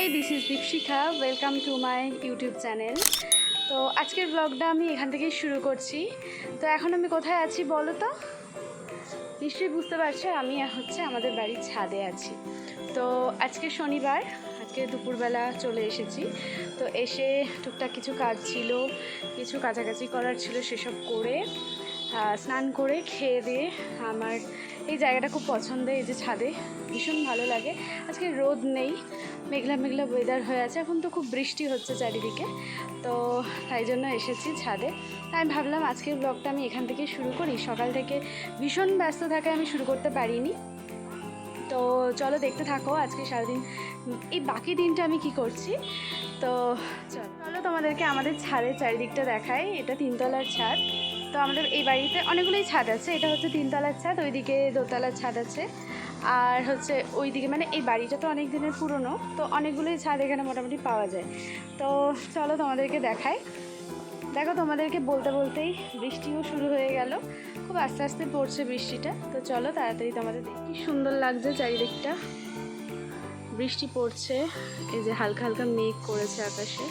High, this is Dipshikha. Welcome to my YouTube channel. তো আজকের ব্লগটা আমি এখান থেকেই শুরু করছি। তো এখন আমি কোথায় আছি বলো তো? নিশ্চয়ই বুঝতে পারছো, আমি আমাদের বাড়ির ছাদে আছি। তো আজকে শনিবার, আজকে দুপুরবেলা চলে এসেছি। তো এসে টুকটাক কিছু কাজ ছিল, কিছু কাছাকাছি করার ছিল, সেসব করে স্নান করে খেয়ে দিয়ে আমার এই জায়গাটা খুব পছন্দের। এই যে ছাদে ভীষণ ভালো লাগে। আজকে রোদ নেই, মেঘলা মেঘলা ওয়েদার হয়ে আছে। এখন তো খুব বৃষ্টি হচ্ছে চারিদিকে, তো তাই জন্য এসেছি ছাদে। তাই আমি ভাবলাম আজকের ব্লগটা আমি এখান থেকে শুরু করি। সকাল থেকে ভীষণ ব্যস্ত থাকে, আমি শুরু করতে পারিনি। তো চলো দেখতে থাকো আজকে সারাদিন, এই বাকি দিনটা আমি কি করছি। তো চলো তোমাদেরকে আমাদের ছাদের চারিদিকটা দেখাই। এটা 3তলার ছাদ। তো আমাদের এই বাড়িতে অনেকগুলোই ছাদ আছে। এটা হচ্ছে 3তলার ছাদ, ওইদিকে 2তলার ছাদ আছে। আর ওইদিকে মানে এই বাড়িটা তো অনেক দিনের পুরনো, তো অনেকগুলোই ছাদ এখানে মোটামুটি পাওয়া যায়। তো চলো তোমাদেরকে দেখাই। দেখো, তোমাদেরকে বলতে বলতেই বৃষ্টিও শুরু হয়ে গেল। খুব আস্তে আস্তে পড়ছে বৃষ্টিটা। তো চলো তাড়াতাড়ি তোমাদের দেখি। কি সুন্দর লাগছে চারিদিকটা, বৃষ্টি পড়ছে। এই যে হালকা হালকা মেঘ করেছে আকাশে।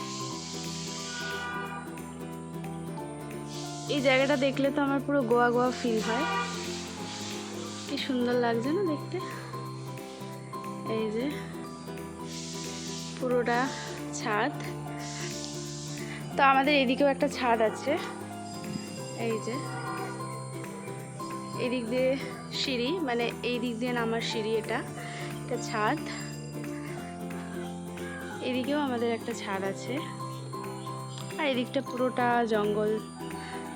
এই জায়গাটা দেখলে তো আমার পুরো গোয়া গোয়া ফিল হয়। কি সুন্দর লাগছে না দেখতে। এই যে পুরোটা ছাদ। তো আমাদের এদিকেও একটা ছাদ আছে। এই যে এদিক দিয়ে সিঁড়ি, মানে এই দিক দিয়ে নামার সিঁড়ি। এটা ছাদ। এদিকেও আমাদের একটা ছাদ আছে। আর এদিকটা পুরোটা জঙ্গল,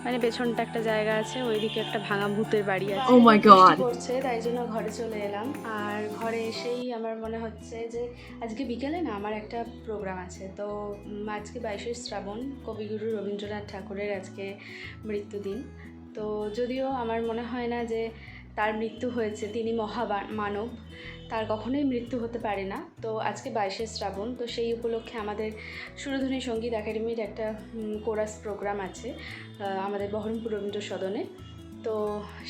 মানে পেছনটা একটা জায়গা আছে, ওইদিকে একটা ভাঙা ভূতের বাড়ি আছে। Oh my god. করছে, তাই জন্য ঘরে চলে এলাম। আর ঘরে এসেই আমার মনে হচ্ছে যে আজকে বিকেলে না আমার একটা প্রোগ্রাম আছে। তো আজকে 22শে শ্রাবণ, কবিগুরু রবীন্দ্রনাথ ঠাকুরের আজকে মৃত্যুদিন। তো যদিও আমার মনে হয় না যে তার মৃত্যু হয়েছে, তিনি মহামানব, তার কখনোই মৃত্যু হতে পারে না। তো আজকে 22শে শ্রাবণ, তো সেই উপলক্ষে আমাদের সুরধ্বনি সঙ্গীত একাডেমির একটা কোরাস প্রোগ্রাম আছে আমাদের বহরমপুর রবীন্দ্র সদনে। তো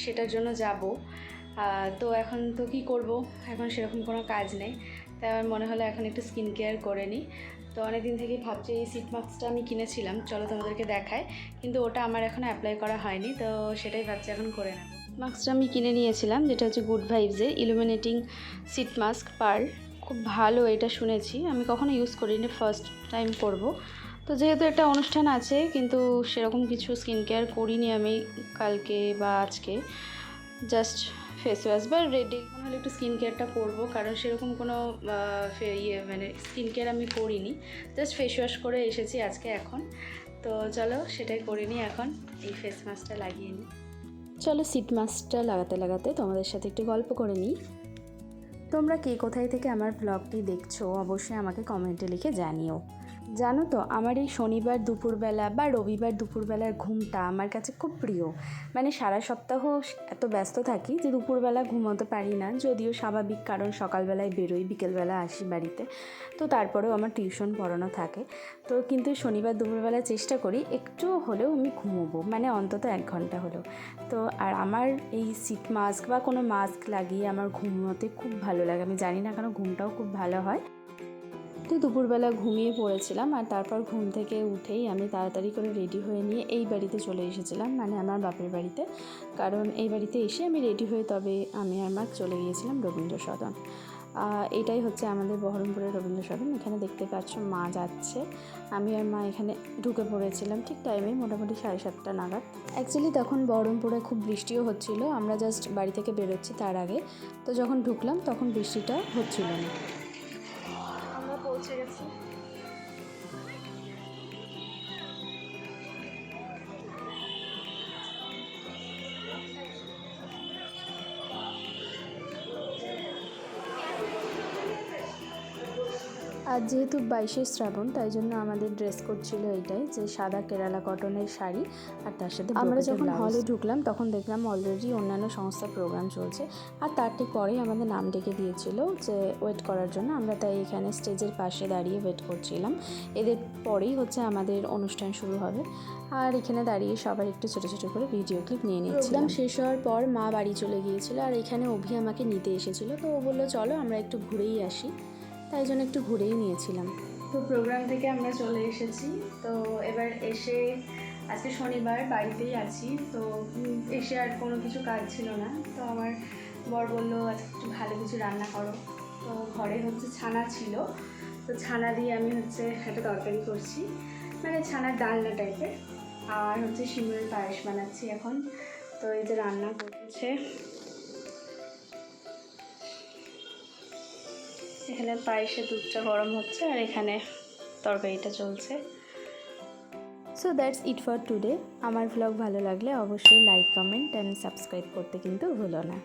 সেটার জন্য যাব। তো এখন তো কী করব, এখন সেরকম কোনো কাজ নেই। তাই আমার মনে হলো এখন একটু স্কিন কেয়ার করে নিই। তো অনেক দিন থেকেই ভাবছি এই সিট মাস্কটা আমি কিনেছিলাম, চলো তোমাদেরকে দেখায়, কিন্তু ওটা আমার এখনও অ্যাপ্লাই করা হয়নি। তো সেটাই ভাবছি এখন করে নেব। মাস্কটা আমি কিনে নিয়েছিলাম, যেটা হচ্ছে গুড ভাইবসের ইলুমিনেটিং সিট মাস্ক পার্ল। খুব ভালো এটা শুনেছি, আমি কখনো ইউজ করিনি, ফার্স্ট টাইম করব। তো যেহেতু একটা অনুষ্ঠান আছে, কিন্তু সেরকম কিছু স্কিন কেয়ার করিনি আমি কালকে বা আজকে। জাস্ট ফেস ওয়াশ বা রেডি মনে হলে একটু স্কিন কেয়ারটা করবো, কারণ সেরকম কোনো মানে স্কিন কেয়ার আমি করিনি। জাস্ট ফেস ওয়াশ করে এসেছি আজকে এখন। তো চলো সেটাই করিনি, এখন এই ফেস মাস্কটা লাগিয়ে নিই। চলো সিট মাস্কটা লাগাতে লাগাতে তোমাদের সাথে একটু গল্প করে নিই। তোমরা কে কোথায় থেকে আমার ব্লগটি দেখছো অবশ্যই আমাকে কমেন্টে লিখে জানিও। জানো তো, আমার এই শনিবার দুপুরবেলা বা রবিবার দুপুরবেলার ঘুমটা আমার কাছে খুব প্রিয়। মানে সারা সপ্তাহ এত ব্যস্ত থাকি যে দুপুরবেলা ঘুমোতে পারি না, যদিও স্বাভাবিক, কারণ সকালবেলায় বেরোই, বিকেলবেলা আসি বাড়িতে। তো তারপরেও আমার টিউশন পড়ানো থাকে। তো কিন্তু শনিবার দুপুরবেলা চেষ্টা করি একটু হলেও আমি ঘুমোবো, মানে অন্তত 1 ঘন্টা হলেও। তো আর আমার এই সিট মাস্ক বা কোনো মাস্ক লাগিয়ে আমার ঘুমোতে খুব ভালো লাগে। আমি জানি না কেন, ঘুমটাও খুব ভালো হয়। তো দুপুরবেলা ঘুমিয়ে পড়েছিলাম, আর তারপর ঘুম থেকে উঠেই আমি তাড়াতাড়ি করে রেডি হয়ে নিয়ে এই বাড়িতে চলে এসেছিলাম, মানে আমার বাপের বাড়িতে। কারণ এই বাড়িতে এসে আমি রেডি হয়ে তবে আমি আর মা চলে গিয়েছিলাম রবীন্দ্র সদন। এটাই হচ্ছে আমাদের বহরমপুরের রবীন্দ্র সদন। এখানে দেখতে পাচ্ছ মা যাচ্ছে, আমি আর মা এখানে ঢুকে পড়েছিলাম ঠিক টাইমে, মোটামুটি 7:30 নাগাদ। অ্যাকচুয়ালি তখন বহরমপুরে খুব বৃষ্টিও হচ্ছিল, আমরা জাস্ট বাড়ি থেকে বেরোচ্ছি তার আগে। তো যখন ঢুকলাম তখন বৃষ্টিটা হচ্ছিল না। আমরা পৌঁছে গেছি। আর যেহেতু 22শে শ্রাবণ, তাই জন্য আমাদের ড্রেস কোড ছিল এইটাই, যে সাদা কেরালা কটনের শাড়ি, আর তার সাথে আমরা যখন হলে ঢুকলাম তখন দেখলাম অলরেডি অন্যান্য সংস্থার প্রোগ্রাম চলছে। আর তার ঠিক পরেই আমাদের নাম ডেকে দিয়েছিল যে ওয়েট করার জন্য। আমরা তাই এখানে স্টেজের পাশে দাঁড়িয়ে ওয়েট করছিলাম। এদের পরেই আমাদের অনুষ্ঠান শুরু হবে। আর এখানে দাঁড়িয়ে সবার একটু ছোটো ছোটো করে ভিডিও ক্লিপ নিয়ে নিচ্ছিলাম। প্রোগ্রাম শেষ হওয়ার পর মা বাড়ি চলে গিয়েছিল, আর এখানে অভি আমাকে নিতে এসেছিলো। তো ও বললো চলো আমরা একটু ঘুরেই আসি। তাই জন্য একটু ঘুরেই নিয়েছিলাম। তো প্রোগ্রাম থেকে আমরা চলে এসেছি। তো এবার এসে আজকে শনিবার বাড়িতেই আছি। তো এসে আর কোনো কিছু কাজ ছিল না। তো আমার বর বললো আজকে একটু ভালো কিছু রান্না করো। তো ঘরে হচ্ছে ছানা ছিল, তো ছানা দিয়ে আমি হচ্ছে একটা তরকারি করছি, মানে ছানার ডালনা টাইপের। আর হচ্ছে সিমুরের পায়েস বানাচ্ছি এখন। তো এই যে রান্না করছে, এখানে পায়েসের দুধটা গরম হচ্ছে আর এখানে তরকারিটা চলছে। So that's it for today. আমার ভ্লগ ভালো লাগলে অবশ্যই লাইক, কমেন্ট অ্যান্ড সাবস্ক্রাইব করতে কিন্তু ভুলো না।